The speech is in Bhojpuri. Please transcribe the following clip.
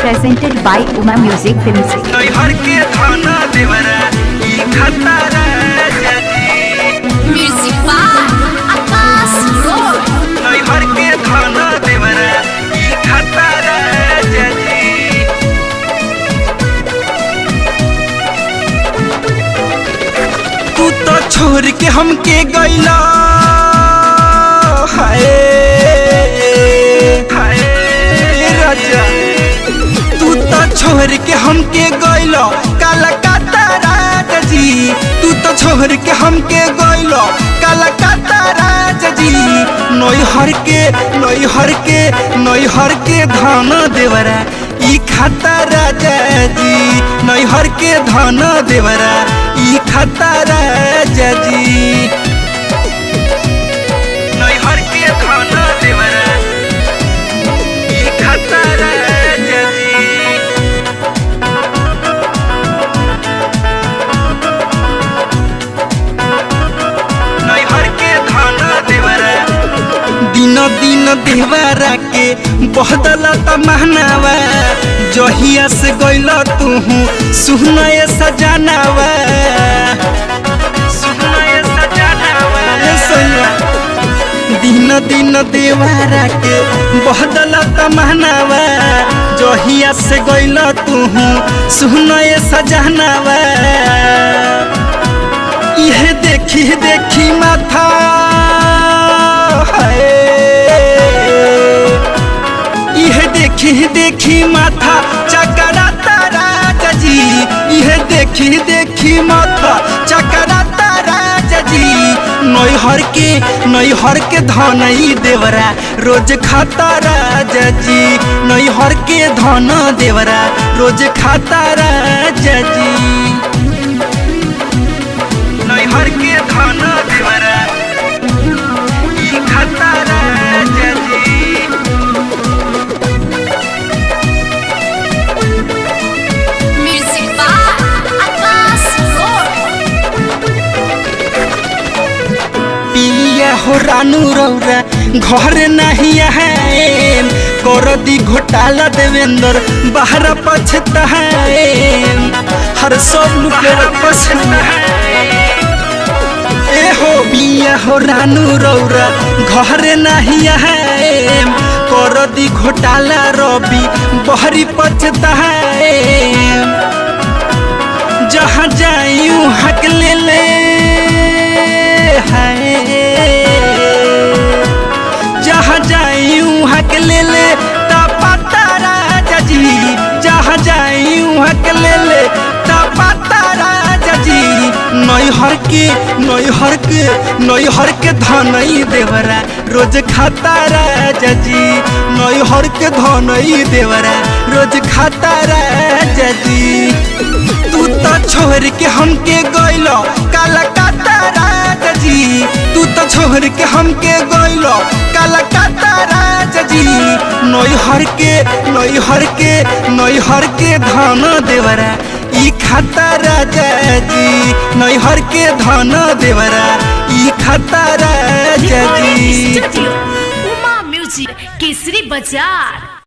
presented by Uma Music Films. नैहर के थाना देवरा ई खतरा जजी Music by Akas Road. नैहर के थाना देवरा ई खतरा जजी तू तो छोड़ के हमके गइला हाय हाय राजा तू तो छोड़ के हमके गइलो कलकत्ता राजा जी तू तो छोड़ के हमके गइलो कलकत्ता राजा जी नैहर के धान देवरा ई खाता राजा जी नैहर के धान देवरा ई खाता राजा जी नैहर के धान देवरा ई खाता राजा जी नैहर के धान देवरा दिन दिन देवरा के बहदला तमहनावा जहिया से गइल तू सुहनय सजनावा सुहनय सजनावा दिन दिन देवरा के बहदला तमहनावा जहिया से गइल तू सुहनय सजनावा इहे देखी देखी माथा इहे देखी देखी माथा चकराता राजा जी इहे देखी देखी माथा चकराता राजा जी नैहर के धन देवरा रोज खाता राजा जी नैहर के धन देवरा रोज खाता राजा जी नैहर के धन देवरा ई खाता राजा जी Music by Akas Road. पिया हो रानू रौरा घर नहीं है कर दी घोटाला देवेंद्र बाहर पछता है हर सब लुकेरा पछता है ए हो पिया हो रानू रौरा घर नहीं है कर दी घोटाला रवि बहरी पछता है जहाँ जायूं हक ले ले जहाँ जायूं हक ले ले पता राजा जी जहाँ जायूं हक ले ले पता राजा जी नैहर के धन देवरा रोज खाता राजा जी नैहर के धन देवरा रोज खाता राजा जी तू तो छोड़ के हमके गइलो कलकत्ता राजा जी तू तो छोड़ के हमके गइलो कलकत्ता राजा जी नैहर के धान देवरा ई खाता राजा जी नैहर के धान देवरा ई खाता राजा जी Studio Uma Music Kesari Bazaar.